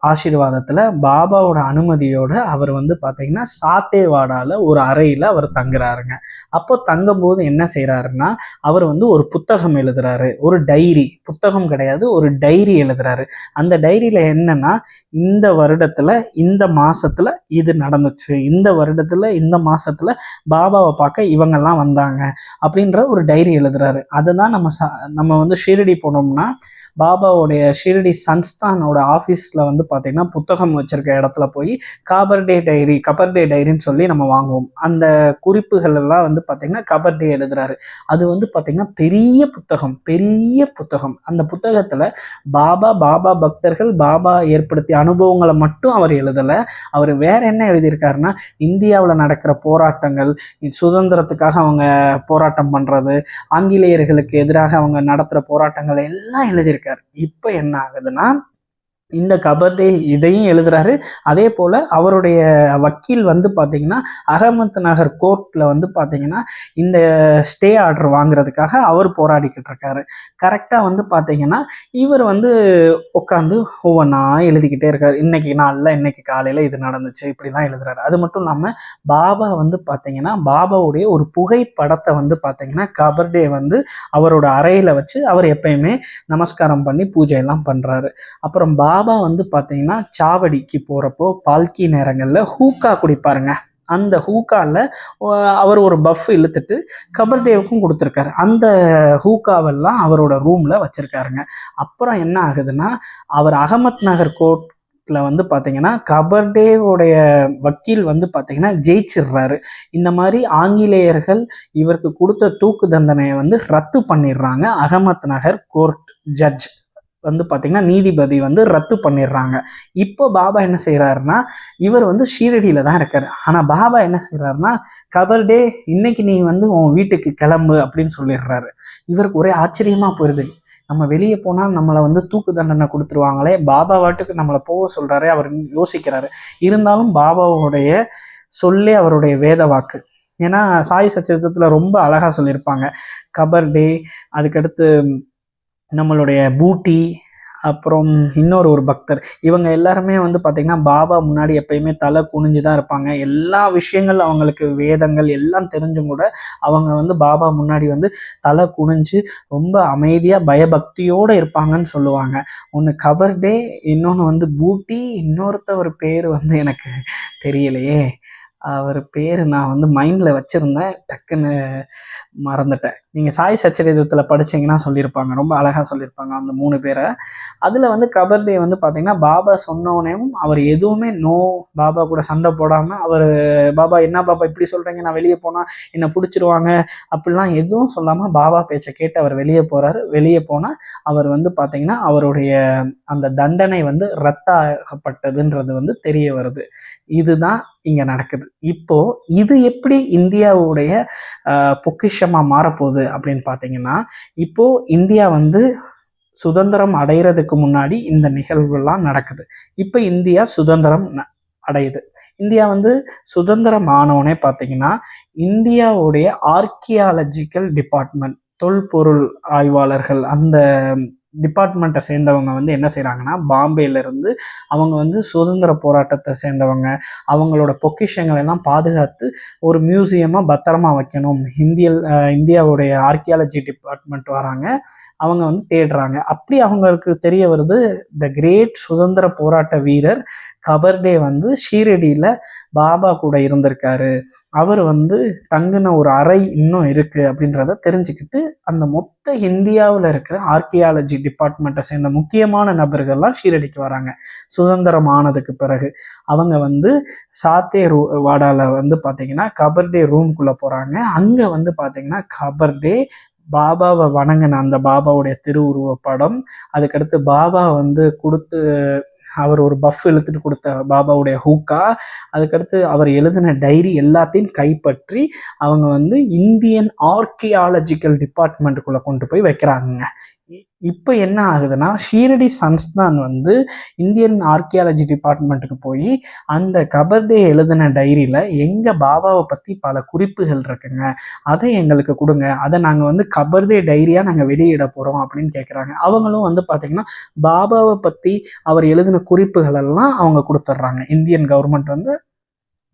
ஆசீர்வாதத்தில் பாபாவோட அனுமதியோடு அவர் வந்து பார்த்தீங்கன்னா சாத்தேவாடாவில் ஒரு அறையில் அவர் தங்குறாருங்க. அப்போ தங்கும்போது என்ன செய்கிறாருன்னா அவர் வந்து ஒரு புத்தகம் எழுதுறாரு, ஒரு டைரி, புத்தகம் கிடையாது ஒரு டைரி எழுதுறாரு. அந்த டைரியில் என்னன்னா இந்த வருடத்தில் இந்த மாதத்தில் இது நடந்துச்சு, இந்த வருடத்தில் இந்த மாதத்தில் பாபாவை பார்க்க இவங்கெல்லாம் வந்தாங்க அப்படின்ற ஒரு டைரி எழுதுறாரு. அதுதான் நம்ம வந்து ஷீரடி போனோம்னா பாபாவுடைய ஷீரடி சன்ஸ்தான் மஸ்தானோட ஆஃபீஸில் வந்து பார்த்திங்கன்னா புத்தகம் வச்சுருக்க இடத்துல போய் கபர்டே டைரின்னு சொல்லி நம்ம வாங்குவோம். அந்த குறிப்புகள் எல்லாம் வந்து பார்த்திங்கன்னா கபர்டே எழுதுறாரு. அது வந்து பார்த்திங்கன்னா பெரிய புத்தகம். அந்த புத்தகத்தில் பாபா பக்தர்கள், பாபா ஏற்படுத்திய அனுபவங்களை மட்டும் அவர் எழுதலை. அவர் வேற என்ன எழுதியிருக்காருன்னா, இந்தியாவில் நடக்கிற போராட்டங்கள், சுதந்திரத்துக்காக அவங்க போராட்டம் பண்ணுறது, ஆங்கிலேயர்களுக்கு எதிராக அவங்க நடத்துகிற போராட்டங்கள் எல்லாம் எழுதியிருக்காரு. இப்போ என்ன ஆகுதுன்னா, இந்த கபர்டே இதையும் எழுதுறாரு. அதே போல் அவருடைய வக்கீல் வந்து பார்த்திங்கன்னா அகமத் நகர் கோர்ட்டில் வந்து பார்த்திங்கன்னா இந்த ஸ்டே ஆர்டர் வாங்குறதுக்காக அவர் போராடிக்கிட்டு இருக்காரு. கரெக்டாக வந்து பார்த்திங்கன்னா இவர் வந்து உட்காந்து ஒவ்வொன்றா எழுதிக்கிட்டே இருக்கார். இன்னைக்கு நாளில் இன்னைக்கு காலையில் இது நடந்துச்சு, இப்படிலாம் எழுதுறாரு. அது மட்டும் இல்லாமல் பாபா வந்து பார்த்திங்கன்னா பாபாவுடைய ஒரு புகைப்படத்தை வந்து பார்த்திங்கன்னா கபர்டே வந்து அவரோட அறையில் வச்சு அவர் எப்பயுமே நமஸ்காரம் பண்ணி பூஜையெல்லாம் பண்ணுறாரு. அப்புறம் பாபா வந்து பார்த்தீங்கன்னா சாவடிக்கு போகிறப்போ பால்கி நேரங்களில் ஹூக்கா குடிப்பாருங்க. அந்த ஹூக்காவில் அவர் ஒரு பஃப் இழுத்துட்டு கபர்டேவுக்கும் கொடுத்துருக்காரு. அந்த ஹூக்காவெல்லாம் அவரோட ரூமில் வச்சுருக்காருங்க. அப்புறம் என்ன ஆகுதுன்னா, அவர் அகமத் நகர் கோர்ட்டில் வந்து பார்த்தீங்கன்னா கபர்டேவுடைய வக்கீல் வந்து பார்த்தீங்கன்னா ஜெயிச்சிடுறாரு. இந்த மாதிரி ஆங்கிலேயர்கள் இவருக்கு கொடுத்த தூக்கு தண்டனையை வந்து ரத்து பண்ணிடுறாங்க. அகமத் நகர் கோர்ட் ஜட்ஜ் வந்து பார்த்திங்கன்னா நீதிபதி வந்து ரத்து பண்ணிடுறாங்க. இப்போ பாபா என்ன செய்கிறாருன்னா, இவர் வந்து ஷீரடியில் தான் இருக்கார். ஆனால் பாபா என்ன செய்கிறாருன்னா, கபர்டே இன்னைக்கு நீ வந்து உன் வீட்டுக்கு கிளம்பு அப்படின்னு சொல்லிடுறாரு. இவருக்கு ஒரே ஆச்சரியமாக போயிடுது. நம்ம வெளியே போனால் நம்மளை வந்து தூக்கு தண்டனை கொடுத்துருவாங்களே, பாபா வாட்டுக்கு நம்மளை போக சொல்கிறாரே, அவர் யோசிக்கிறாரு. இருந்தாலும் பாபாவுடைய சொல்லே அவருடைய வேத வாக்கு. ஏன்னா சாய் சச்சரித்தத்தில் ரொம்ப அழகாக சொல்லியிருப்பாங்க. கபர்டே, அதுக்கடுத்து நம்மளுடைய பூட்டி, அப்புறம் இன்னொரு பக்தர், இவங்க எல்லாருமே வந்து பார்த்திங்கன்னா பாபா முன்னாடி எப்பயுமே தலை குனிஞ்சு தான் இருப்பாங்க. எல்லா விஷயங்கள் அவங்களுக்கு வேதங்கள் எல்லாம் தெரிஞ்சும் கூட அவங்க வந்து பாபா முன்னாடி வந்து தலை குனிஞ்சு ரொம்ப அமைதியாக பயபக்தியோடு இருப்பாங்கன்னு சொல்லுவாங்க. ஒன்று கபர்டே, இன்னொன்று வந்து பூட்டி, இன்னொருத்தவர் பேர் வந்து எனக்கு தெரியலையே. அவர் பேர் நான் வந்து மைண்டில் வச்சுருந்தேன், டக்குன்னு மறந்துட்டேன். நீங்கள் சாய் சச்சரிதத்தில் படித்தீங்கன்னா சொல்லியிருப்பாங்க, ரொம்ப அழகாக சொல்லியிருப்பாங்க அந்த 3 பேரை. அதில் வந்து கபர்டே வந்து பார்த்திங்கன்னா பாபா சொன்னோடனேயும் அவர் எதுவுமே பாபா கூட சண்டை போடாமல், அவர் பாபா என்ன பாபா இப்படி சொல்கிறீங்க, நான் வெளியே போனால் என்னை பிடிச்சிருவாங்க அப்படிலாம் எதுவும் சொல்லாமல் பாபா பேச்சை கேட்டு அவர் வெளியே போகிறாரு. வெளியே போனால் அவர் வந்து பார்த்திங்கன்னா அவருடைய அந்த தண்டனை வந்து ரத்தாகப்பட்டதுன்றது வந்து தெரிய வருது. இதுதான் இங்கே நடக்குது. இப்போ இது எப்படி இந்தியாவுடைய பொக்கிஷமாக மாறப்போகுது அப்படின்னு பார்த்தீங்கன்னா, இப்போ இந்தியா வந்து சுதந்திரம் அடைகிறதுக்கு முன்னாடி இந்த நிகழ்வுலாம் நடக்குது. இப்போ இந்தியா சுதந்திரம் அடையுது. இந்தியா வந்து சுதந்திரம் ஆனவுடனே பார்த்தீங்கன்னா, இந்தியாவுடைய ஆர்கியாலஜிக்கல் டிபார்ட்மெண்ட், தொல்பொருள் ஆய்வாளர்கள், அந்த டிபார்ட்மெண்ட்டை சேர்ந்தவங்க வந்து என்ன செய்கிறாங்கன்னா, பாம்பேலேருந்து அவங்க வந்து சுதந்திர போராட்டத்தை சேர்ந்தவங்க, அவங்களோட பொக்கிஷங்களை எல்லாம் பாதுகாத்து ஒரு மியூசியமாக பத்திரமா வைக்கணும். இந்தியாவுடைய ஆர்கியாலஜி டிபார்ட்மெண்ட் வராங்க, அவங்க வந்து தேடுறாங்க. அப்படி அவங்களுக்கு தெரிய வருது, த கிரேட் சுதந்திர போராட்ட வீரர் கபர்டே வந்து ஷீரடியில் பாபா கூட இருந்திருக்காரு, அவர் வந்து தங்கின ஒரு அறை இன்னும் இருக்குது அப்படின்றத தெரிஞ்சுக்கிட்டு அந்த மொத்த இந்தியாவில் இருக்கிற ஆர்கியாலஜி டிபார்ட்மெண்ட்டை சேர்ந்த முக்கியமான நபர்கள்லாம் ஷீரடிக்கு வராங்க. சுதந்திரம் ஆனதுக்கு பிறகு அவங்க வந்து சாத்தே வாடாவில் வந்து பார்த்திங்கன்னா கபர்டே ரூம்குள்ளே போகிறாங்க. அங்கே வந்து பார்த்திங்கன்னா கபர்டே பாபாவை வணங்கின அந்த பாபாவுடைய திருவுருவ படம், அதுக்கடுத்து பாபா வந்து கொடுத்து அவர் ஒரு பஃப் இழுத்துட்டு கொடுத்த பாபாவுடைய ஹூக்கா, அதுக்கடுத்து அவர் எழுதின டைரி எல்லாத்தையும் கைப்பற்றி அவங்க வந்து இந்தியன் ஆர்கியாலஜிக்கல் டிபார்ட்மெண்ட்டுக்குள்ளே கொண்டு போய் வைக்கிறாங்க. இப்போ என்ன ஆகுதுன்னா, ஷீரடி சன்ஸ்தான் வந்து இந்தியன் ஆர்கியாலஜி டிபார்ட்மெண்ட்டுக்கு போய் அந்த கபர்டே எழுதின டைரியில் எங்கள் பாபாவை பற்றி பல குறிப்புகள் இருக்குங்க, அதை எங்களுக்கு கொடுங்க, அதை நாங்கள் வந்து கபர்டே டைரியாக நாங்கள் வெளியிட போகிறோம் அப்படின்னு கேட்குறாங்க. அவங்களும் வந்து பார்த்திங்கன்னா பாபாவை பற்றி அவர் எழுதின குறிப்புகள் எல்லாம் அவங்க கொடுத்துட்றாங்க. இந்தியன் கவர்மெண்ட் வந்து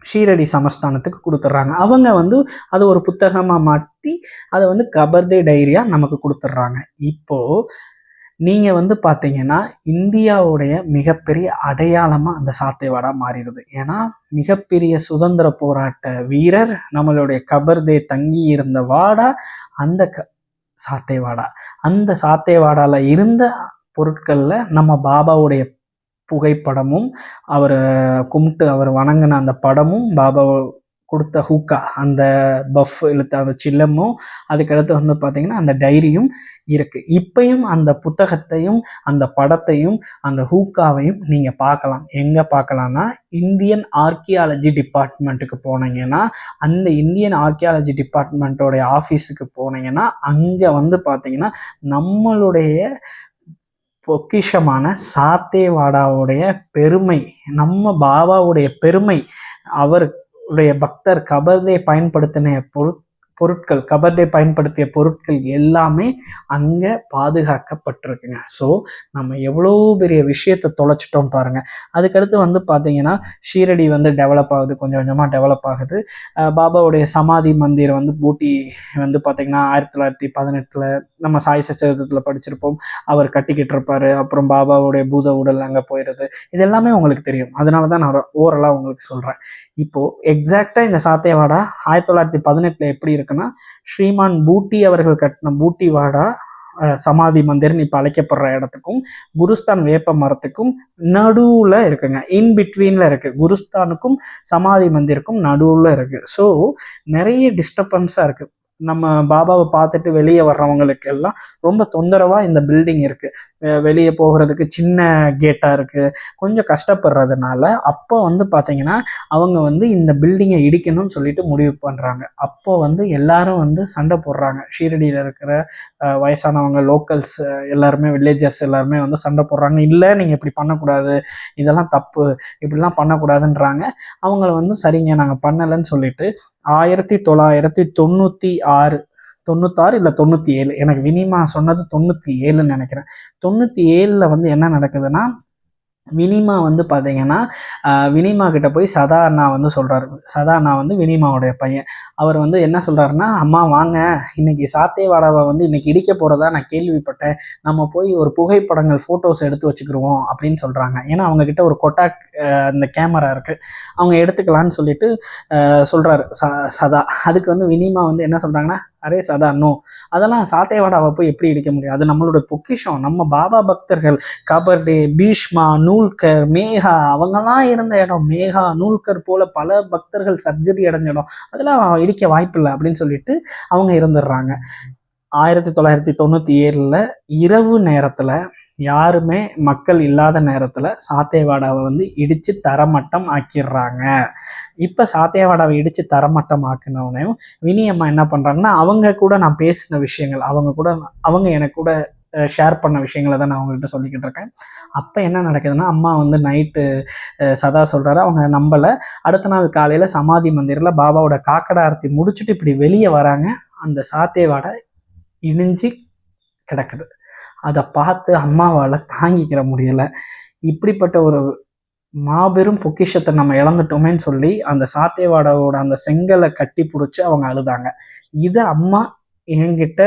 ஷீரடி சமஸ்தானத்துக்கு கொடுத்துட்றாங்க. அவங்க வந்து அது ஒரு புத்தகமாக மாற்றி அதை வந்து கபர்தே டைரியாக நமக்கு கொடுத்துட்றாங்க. இப்போது நீங்கள் வந்து பார்த்தீங்கன்னா இந்தியாவுடைய மிகப்பெரிய அடையாளமாக அந்த சாத்தேவாடா மாறிடுது. ஏன்னா மிகப்பெரிய சுதந்திர போராட்ட வீரர் நம்மளுடைய கபர்தே தங்கி இருந்த வாடா அந்த சாத்தேவாடா. அந்த சாத்தேவாடாவில் இருந்த பொருட்களில் நம்ம பாபாவுடைய புகைப்படமும் அவர் கும்பிட்டு அவர் வணங்கின அந்த படமும் பாபா கொடுத்த ஹூக்கா அந்த பஃப் இழுத்த அந்த சில்லமும் அதுக்கடுத்து வந்து பார்த்திங்கன்னா அந்த டைரியும் இருக்குது. இப்பயும் அந்த புத்தகத்தையும் அந்த படத்தையும் அந்த ஹூக்காவையும் நீங்கள் பார்க்கலாம். எங்கே பார்க்கலான்னா இந்தியன் ஆர்கியாலஜி டிபார்ட்மெண்ட்டுக்கு போனீங்கன்னா, அந்த இந்தியன் ஆர்கியாலஜி டிபார்ட்மெண்ட்டோடைய ஆஃபீஸுக்கு போனீங்கன்னா அங்கே வந்து பார்த்திங்கன்னா நம்மளுடைய பொக்கிஷமான சாத்தேவாடாவுடைய பெருமை, நம்ம பாபாவுடைய பெருமை, அவருடைய பக்தர் கபர்தே பயன்படுத்தின பொருட்கள், கபர்டே பயன்படுத்திய பொருட்கள் எல்லாமே அங்கே பாதுகாக்கப்பட்டிருக்குங்க. ஸோ நம்ம எவ்வளோ பெரிய விஷயத்தை தொலைச்சிட்டோம் பாருங்கள். அதுக்கடுத்து வந்து பார்த்திங்கன்னா ஷீரடி வந்து டெவலப் ஆகுது, கொஞ்சம் கொஞ்சமாக டெவலப் ஆகுது. பாபாவுடைய சமாதி மந்திர் வந்து பூட்டி வந்து பார்த்திங்கன்னா 1918 நம்ம சாய் சச்சரிதத்தில் படிச்சிருப்போம். அவர் கட்டிக்கிட்டு இருப்பார். அப்புறம் பாபாவுடைய பூத உடல் அங்கே போயிடுது. இது எல்லாமே உங்களுக்கு தெரியும். அதனால தான் நான் ஓரலாக உங்களுக்கு சொல்கிறேன். இப்போது எக்ஸாக்டாக இந்த சாத்தேவாடா 1918 எப்படி இருக்குன்னா, ஸ்ரீமான் பூட்டி அவர்கள் கட்டின பூட்டிவாடா சமாதி மந்திர்னு இப்போ அழைக்கப்படுற இடத்துக்கும் குருஸ்தான் வேப்ப மரத்துக்கும் நடுவில் இருக்குங்க. இன் பிட்வீனில் இருக்குது. குருஸ்தானுக்கும் சமாதி மந்திருக்கும் நடுவில் இருக்குது. ஸோ நிறைய டிஸ்டர்பன்ஸாக இருக்குது. நம்ம பாபாவை பார்த்துட்டு வெளியே வர்றவங்களுக்கு எல்லாம் ரொம்ப தொந்தரவாக இந்த பில்டிங் இருக்குது. வெளியே போகிறதுக்கு சின்ன கேட்டாக இருக்குது. கொஞ்சம் கஷ்டப்படுறதுனால அப்போ வந்து பார்த்திங்கன்னா அவங்க வந்து இந்த பில்டிங்கை இடிக்கணும்னு சொல்லிட்டு முடிவு பண்ணுறாங்க. அப்போ வந்து எல்லாரும் வந்து சண்டை போடுறாங்க. ஷீரடியில் இருக்கிற வயசானவங்க, லோக்கல்ஸ் எல்லாருமே, வில்லேஜர்ஸ் எல்லாருமே வந்து சண்டை போடுறாங்க. இல்லை, நீங்கள் இப்படி பண்ணக்கூடாது, இதெல்லாம் தப்பு, இப்படிலாம் பண்ணக்கூடாதுன்றாங்க. அவங்கள வந்து சரிங்க நாங்கள் பண்ணலைன்னு சொல்லிட்டு 1996 இல்லை 97, எனக்கு வினிமா சொன்னது 97ன்னு நினைக்கிறேன். 97ல் வந்து என்ன நடக்குதுன்னா, வினிமா வந்து பார்த்தீங்கன்னா வினிமா கிட்ட போய் சதா அண்ணா வந்து சொல்கிறாரு. சதா அண்ணா வந்து வினிமாவுடைய பையன். அவர் வந்து என்ன சொல்கிறாருன்னா, அம்மா வாங்க, இன்னைக்கு சாத்தேவாடாவை வந்து இன்னைக்கு இடிக்க போகிறதா நான் கேள்விப்பட்டேன், நம்ம போய் ஒரு புகைப்படங்கள் ஃபோட்டோஸ் எடுத்து வச்சுக்கிருவோம் அப்படின்னு சொல்கிறாங்க. ஏன்னா அவங்கக்கிட்ட ஒரு கொட்டாக் அந்த கேமரா இருக்குது, அவங்க எடுத்துக்கலான்னு சொல்லிட்டு சொல்கிறாரு சதா. அதுக்கு வந்து வினிமா வந்து என்ன சொல்கிறாங்கன்னா, அரே சதா நோ, அதெல்லாம் சாத்தேவாடாவை போய் எப்படி இடிக்க முடியும், அது நம்மளுடைய பொக்கிஷம், நம்ம பாபா பக்தர்கள் கபர்டே, பீஷ்மா, நூல்கர், மேகா அவங்கெல்லாம் இருந்த இடம், மேகா நூல்கர் போல பல பக்தர்கள் சத்கதி அடைஞ்ச இடம், அதெல்லாம் இடிக்க வாய்ப்பில்லை அப்படின்னு சொல்லிட்டு அவங்க இருந்துடுறாங்க. 1997 இரவு நேரத்தில், யாருமே மக்கள் இல்லாத நேரத்தில் சாத்தேவாடாவை வந்து இடித்து தரமட்டம் ஆக்கிடுறாங்க. இப்போ சாத்தேவாடாவை இடித்து தரமட்டம் ஆக்கினவுனையும் வினியம்மா என்ன பண்ணுறாங்கன்னா, அவங்க கூட நான் பேசின விஷயங்கள், அவங்க எனக்கு கூட ஷேர் பண்ண விஷயங்களை தான் நான் அவங்கள்ட்ட சொல்லிக்கிட்டு இருக்கேன். அப்போ என்ன நடக்குதுன்னா, அம்மா வந்து நைட்டு சதா சொல்கிறாரு, அவங்க நம்பலை. அடுத்த நாள் காலையில் சமாதி மந்திரில் பாபாவோட காக்கடா ஆரத்தி முடிச்சுட்டு இப்படி வெளியே வராங்க. அந்த சாத்தேவாடை இடிஞ்சு கிடக்குது. அதை பார்த்து அம்மாவால் தாங்கிக்கிற முடியலை. இப்படிப்பட்ட ஒரு மாபெரும் பொக்கிஷத்தை நம்ம இழந்துட்டோமேன்னு சொல்லி அந்த சாத்தேவாடாவோட அந்த செங்கலை கட்டி பிடிச்சி அவங்க அழுதாங்க. இதை அம்மா என்கிட்ட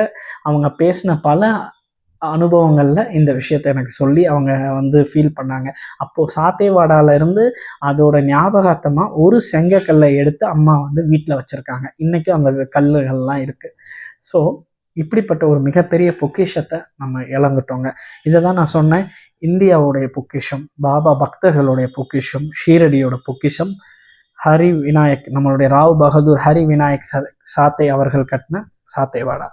அவங்க பேசின பல அனுபவங்களில் இந்த விஷயத்தை எனக்கு சொல்லி அவங்க வந்து ஃபீல் பண்ணாங்க. அப்போது சாத்தேவாடாவிலேருந்து அதோட ஞாபகார்த்தமாக ஒரு செங்கக்கல்லை எடுத்து அம்மா வந்து வீட்டில் வச்சுருக்காங்க. இன்றைக்கும் அந்த கல்லுகள்லாம் இருக்குது. ஸோ இப்படிப்பட்ட ஒரு மிகப்பெரிய பொக்கிஷத்தை நம்ம இழந்துட்டோங்க. இதை தான் நான் சொன்னேன், இந்தியாவுடைய பொக்கிஷம், பாபா பக்தர்களுடைய பொக்கிஷம், ஷீரடியோட பொக்கிஷம் ஹரி விநாயக், நம்மளுடைய ராவ் பகதூர் ஹரி விநாயக் சாத்தை அவர்கள் கட்டின சாத்தேவாடா.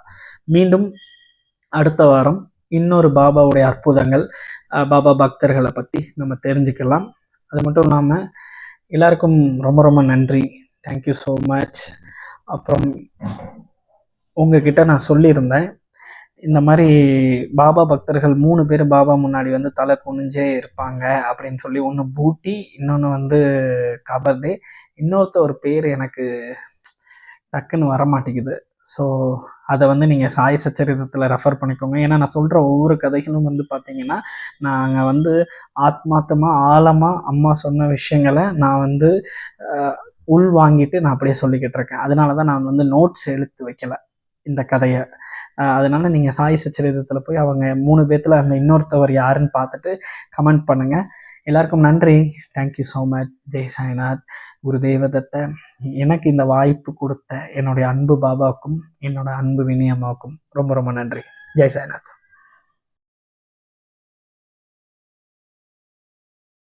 மீண்டும் அடுத்த வாரம் இன்னொரு பாபாவுடைய அற்புதங்கள், பாபா பக்தர்களை பற்றி நம்ம தெரிஞ்சுக்கலாம். அது மட்டும் இல்லாமல் எல்லாருக்கும் ரொம்ப ரொம்ப நன்றி, தேங்க்யூ ஸோ மச். அப்புறம் உங்ககிட்ட நான் சொல்லியிருந்தேன், இந்த மாதிரி பாபா பக்தர்கள் 3 பேர் பாபா முன்னாடி வந்து தலை குனிஞ்சே இருப்பாங்க அப்படின்னு சொல்லி. ஒன்று பூட்டி, இன்னொன்று வந்து கபர்டே, இன்னொருத்த ஒரு பேர் எனக்கு டக்குன்னு வரமாட்டேங்குது. ஸோ அதை வந்து நீங்கள் சாய் சச்சரிதத்தில் ரெஃபர் பண்ணிக்கோங்க. ஏன்னா நான் சொல்கிற ஒவ்வொரு கதைகளும் வந்து பார்த்திங்கன்னா, நாங்கள் வந்து ஆத்மார்த்தமாக ஆழமாக அம்மா சொன்ன விஷயங்களை நான் வந்து உள் வாங்கிட்டு நான் அப்படியே சொல்லிக்கிட்டு இருக்கேன். அதனால தான் நான் வந்து நோட்ஸ் எடுத்து வைக்கலை இந்த கதையை. அதனால் நீங்கள் சாய் சச்சரிதத்தில் போய் அவங்க 3 பேர்த்தில் அந்த இன்னொருத்தவர் யாருன்னு பார்த்துட்டு கமெண்ட் பண்ணுங்கள். எல்லாருக்கும் நன்றி, thank you so much. Jai Sainath. குருதேவதத்தை. எனக்கு இந்த வாய்ப்பு கொடுத்த என்னுடைய அன்பு பாபாவுக்கும் என்னோட அன்பு வினியம்மாவுக்கும் ரொம்ப ரொம்ப நன்றி. ஜெய் சாய்நாத்.